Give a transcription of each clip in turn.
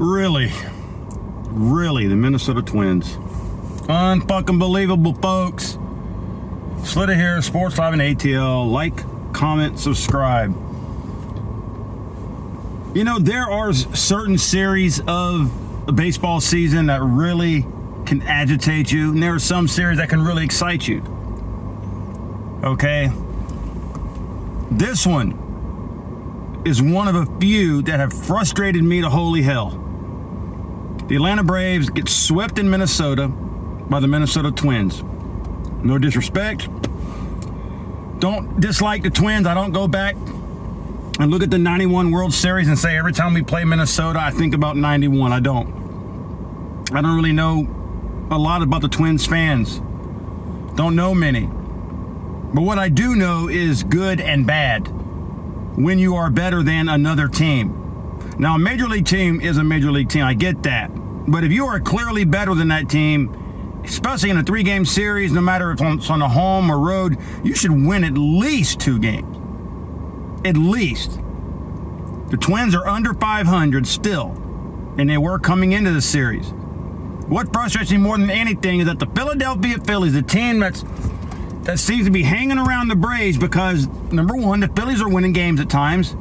Really, the Minnesota Twins. Unfucking believable, folks. SLITA here, Sports Live and ATL. Like, comment, subscribe. You know, there are certain series of the baseball season that really can agitate you, and there are some series that can really excite you. Okay? This one is one of a few that have frustrated me to holy hell. The Atlanta Braves get swept in Minnesota by the Minnesota Twins. No disrespect. Don't dislike the Twins. I don't go back and look at the 91 World Series and say every time we play Minnesota, I think about 91. I don't really know a lot about the Twins fans. Don't know many. But what I do know is good and bad when you are better than another team. Now, a major league team is a major league team. I get that. But if you are clearly better than that team, especially in a 3-game series, no matter if it's on a home or road, you should win at least 2 games. At least. The Twins are under 500 still, and they were coming into the series. What frustrates me more than anything is that the Philadelphia Phillies, the team that seems to be hanging around the Braves because, number one, the Phillies are winning games at times.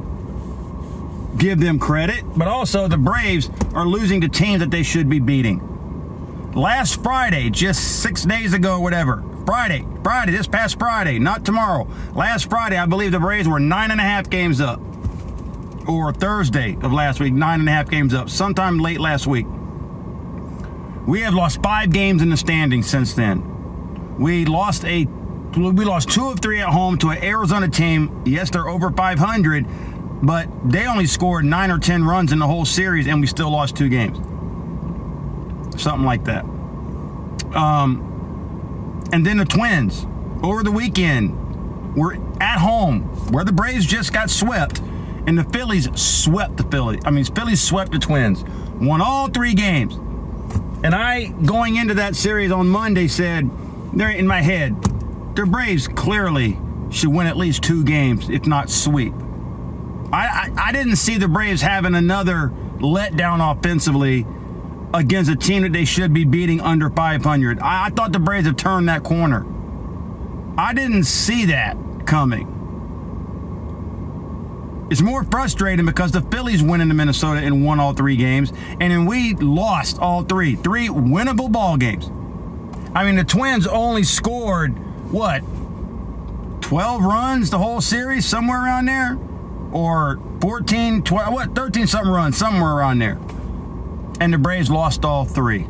Give them credit. But also, the Braves are losing to teams that they should be beating. Last Friday, just 6 days ago, whatever, Friday, this past Friday, not tomorrow. Last Friday, I believe the Braves were 9.5 games up. Or Thursday of last week, 9.5 games up. Sometime late last week. We have lost 5 games in the standings since then. We lost 2 of 3 at home to an Arizona team. Yes, they're over 500, but they only scored 9 or 10 runs in the whole series, and we still lost 2 games. Something like that. And then the Twins, over the weekend, were at home, where the Braves just got swept, and the Phillies swept the Phillies swept the Twins, won all 3 games. And I, going into that series on Monday, said, they're in my head, the Braves clearly should win at least 2 games, if not sweep. I didn't see the Braves having another letdown offensively against a team that they should be beating under 500. I thought the Braves have turned that corner. I didn't see that coming. It's more frustrating because the Phillies went into Minnesota and won all 3 games, and then we lost all 3 winnable ball games. I mean, the Twins only scored, 12 runs the whole series, somewhere around there? Or 14, 12, 13-something runs, somewhere around there. And the Braves lost all 3.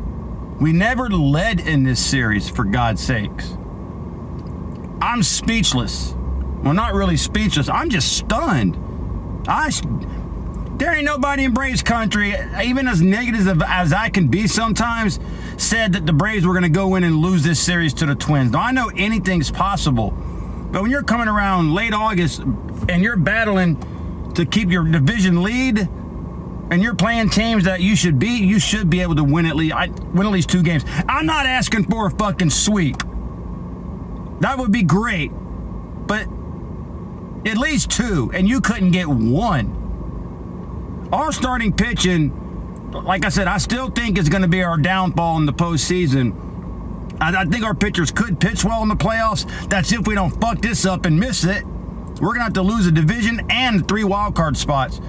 We never led in this series, for God's sakes. I'm speechless. Well, not really speechless. I'm just stunned. There ain't nobody in Braves country, even as negative as I can be sometimes, said that the Braves were going to go in and lose this series to the Twins. Now, I know anything's possible, but when you're coming around late August and you're battling to keep your division lead and you're playing teams that you should beat, you should be able to win at least 2 games. I'm not asking for a fucking sweep. That would be great, but at least 2, and you couldn't get 1. Our starting pitching, like I said, I still think it's going to be our downfall in the postseason. I think our pitchers could pitch well in the playoffs. That's if we don't fuck this up and miss it. We're going to have to lose a division and 3 wild card spots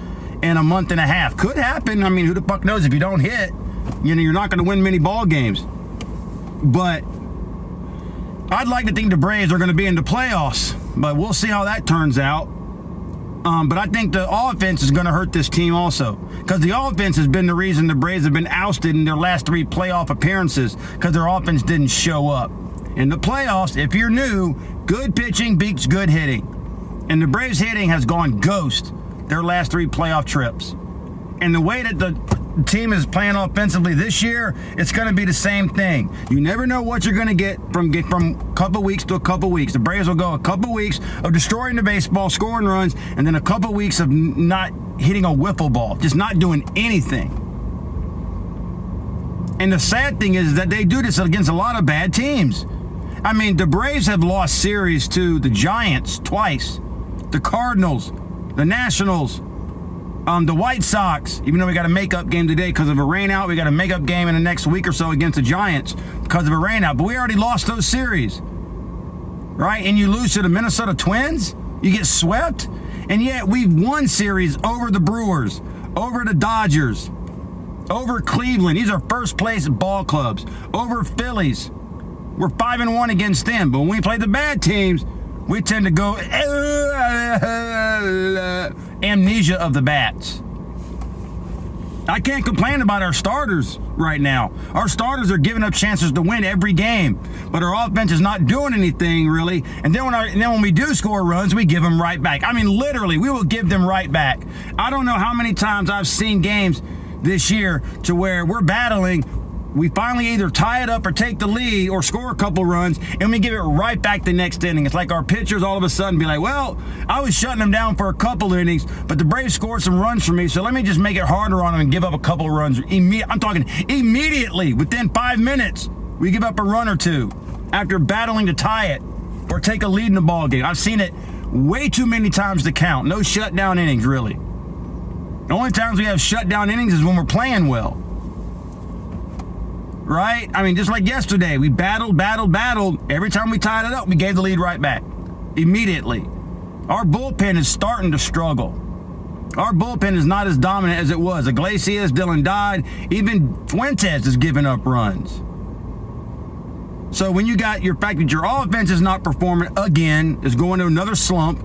in a month and a half. Could happen. I mean, who the fuck knows? If you don't hit, you're not going to win many ball games. But I'd like to think the Braves are going to be in the playoffs, but we'll see how that turns out. But I think the offense is going to hurt this team also, because the offense has been the reason the Braves have been ousted in their last 3 playoff appearances, because their offense didn't show up. In the playoffs, if you're new, good pitching beats good hitting. And the Braves hitting has gone ghost their last 3 playoff trips. And the way that the team is playing offensively this year, it's going to be the same thing. You never know what you're going to get from a couple weeks to a couple weeks. The Braves will go a couple weeks of destroying the baseball, scoring runs, and then a couple weeks of not hitting a wiffle ball, just not doing anything. And the sad thing is that they do this against a lot of bad teams. I mean, the Braves have lost series to the Giants twice, the Cardinals, the Nationals, The White Sox, even though we got a makeup game today because of a rain out, we got a makeup game in the next week or so against the Giants because of a rain out. But we already lost those series, right? And you lose to the Minnesota Twins, you get swept, and yet we've won series over the Brewers, over the Dodgers, over Cleveland. These are first place ball clubs. Over Phillies. We're 5-1 against them. But when we play the bad teams, we tend to go amnesia of the bats. I can't complain about our starters right now. Our starters are giving up chances to win every game, but our offense is not doing anything really. And then when we do score runs, we give them right back. I mean, literally, we will give them right back. I don't know how many times I've seen games this year to where we're battling. We finally either tie it up or take the lead or score a couple runs, and we give it right back the next inning. It's like our pitchers all of a sudden be like, well, I was shutting them down for a couple innings, but the Braves scored some runs for me, so let me just make it harder on them and give up a couple of runs. I'm talking immediately, within 5 minutes, we give up a run or two after battling to tie it or take a lead in the ball game. I've seen it way too many times to count. No shutdown innings, really. The only times we have shutdown innings is when we're playing well. Right? I mean, just like yesterday, we battled. Every time we tied it up, we gave the lead right back. Immediately. Our bullpen is starting to struggle. Our bullpen is not as dominant as it was. Iglesias, Dylan Dodd, even Fuentes is giving up runs. So when you got your fact that your offense is not performing again, is going to another slump,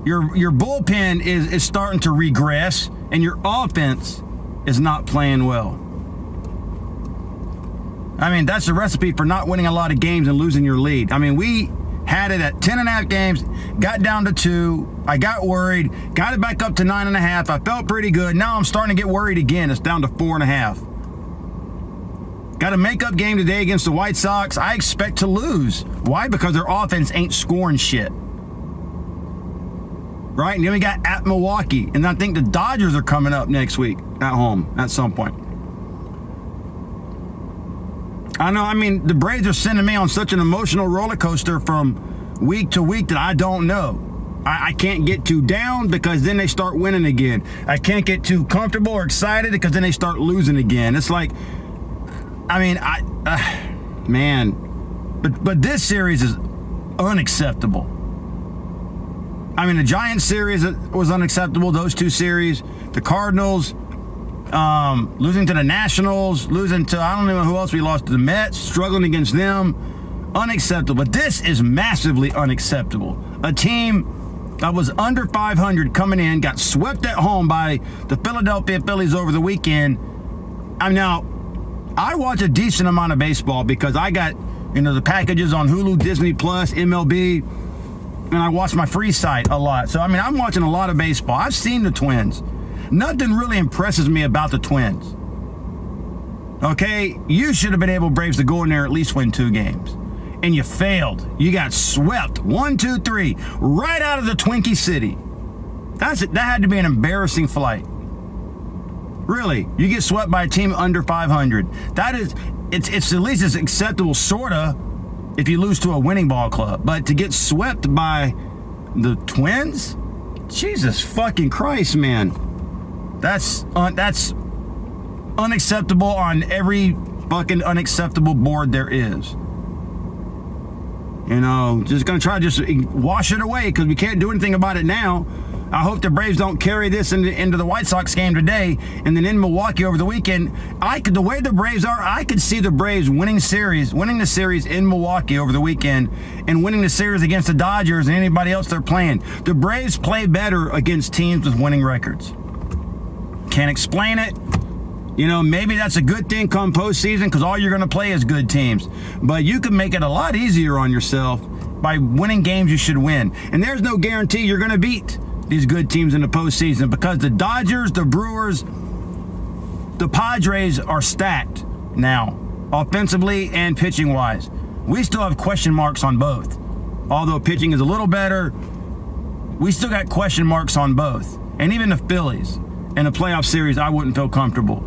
your bullpen is starting to regress, and your offense is not playing well. I mean, that's the recipe for not winning a lot of games and losing your lead. I mean, we had it at 10.5 games, got down to 2. I got worried, got it back up to 9.5. I felt pretty good. Now I'm starting to get worried again. It's down to 4.5. Got a makeup game today against the White Sox. I expect to lose. Why? Because their offense ain't scoring shit. Right? And then we got at Milwaukee. And I think the Dodgers are coming up next week at home at some point. I know, I mean, the Braves are sending me on such an emotional roller coaster from week to week that I don't know. I can't get too down because then they start winning again. I can't get too comfortable or excited because then they start losing again. It's like, I mean, man. But this series is unacceptable. I mean, the Giants series was unacceptable, those two series. The Cardinals, losing to the Nationals, losing to, I don't know who else we lost to, the Mets, struggling against them. Unacceptable. But this is massively unacceptable. A team that was under 500 coming in, got swept at home by the Philadelphia Phillies over the weekend. I watch a decent amount of baseball because I got, the packages on Hulu, Disney Plus, MLB, and I watch my free site a lot. So, I'm watching a lot of baseball. I've seen the Twins. Nothing really impresses me about the Twins. Okay? You should have been able, Braves, to go in there at least win 2 games. And you failed. You got swept 1, 2, 3 right out of the Twinkie City. That had to be an embarrassing flight. Really. You get swept by a team under 500. It's at least as acceptable, sorta, if you lose to a winning ball club. But to get swept by the Twins? Jesus fucking Christ, man. That's unacceptable on every fucking unacceptable board there is. Just gonna try to just wash it away because we can't do anything about it now. I hope the Braves don't carry this into the White Sox game today and then in Milwaukee over the weekend. The way the Braves are, I could see the Braves winning the series in Milwaukee over the weekend and winning the series against the Dodgers and anybody else they're playing. The Braves play better against teams with winning records. Can't explain it. Maybe that's a good thing come postseason because all you're going to play is good teams. But you can make it a lot easier on yourself by winning games you should win. And there's no guarantee you're going to beat these good teams in the postseason because the Dodgers, the Brewers, the Padres are stacked now, offensively and pitching-wise. We still have question marks on both. Although pitching is a little better, we still got question marks on both. And even the Phillies in a playoff series, I wouldn't feel comfortable.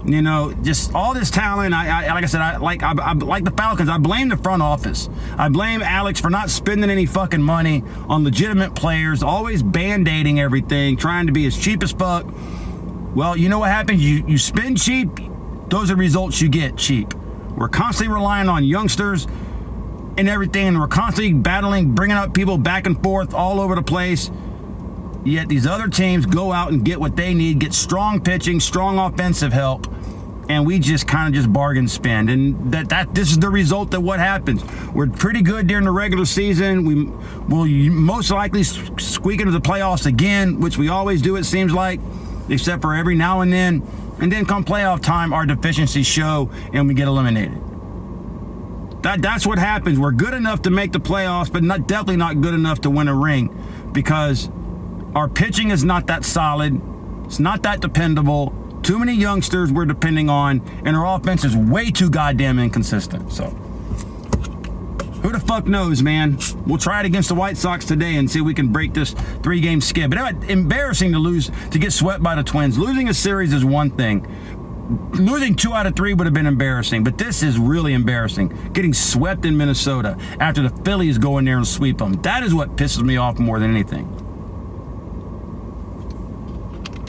You know, just all this talent. I like I said, I like the Falcons. I blame the front office. I blame Alex for not spending any fucking money on legitimate players, always band-aiding everything, trying to be as cheap as fuck. Well, you know what happens? You spend cheap, those are results you get cheap. We're constantly relying on youngsters and everything, and we're constantly battling, bringing up people back and forth all over the place. Yet these other teams go out and get what they need, get strong pitching, strong offensive help, and we just kind of just bargain spend. And this is the result of what happens. We're pretty good during the regular season. We will most likely squeak into the playoffs again, which we always do, it seems like, except for every now and then. And then come playoff time, our deficiencies show, and we get eliminated. That's what happens. We're good enough to make the playoffs, but definitely not good enough to win a ring, because our pitching is not that solid. It's not that dependable. Too many youngsters we're depending on, and our offense is way too goddamn inconsistent. So, who the fuck knows, man? We'll try it against the White Sox today and see if we can break this 3-game skid. But anyway, embarrassing to get swept by the Twins. Losing a series is one thing. Losing 2 out of 3 would have been embarrassing, but this is really embarrassing. Getting swept in Minnesota after the Phillies go in there and sweep them. That is what pisses me off more than anything.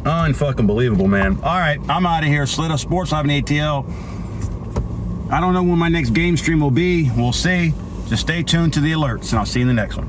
Unfucking believable, man. All right, I'm out of here. SLITA Sports Live and ATL. I don't know when my next game stream will be. We'll see. Just stay tuned to the alerts, and I'll see you in the next one.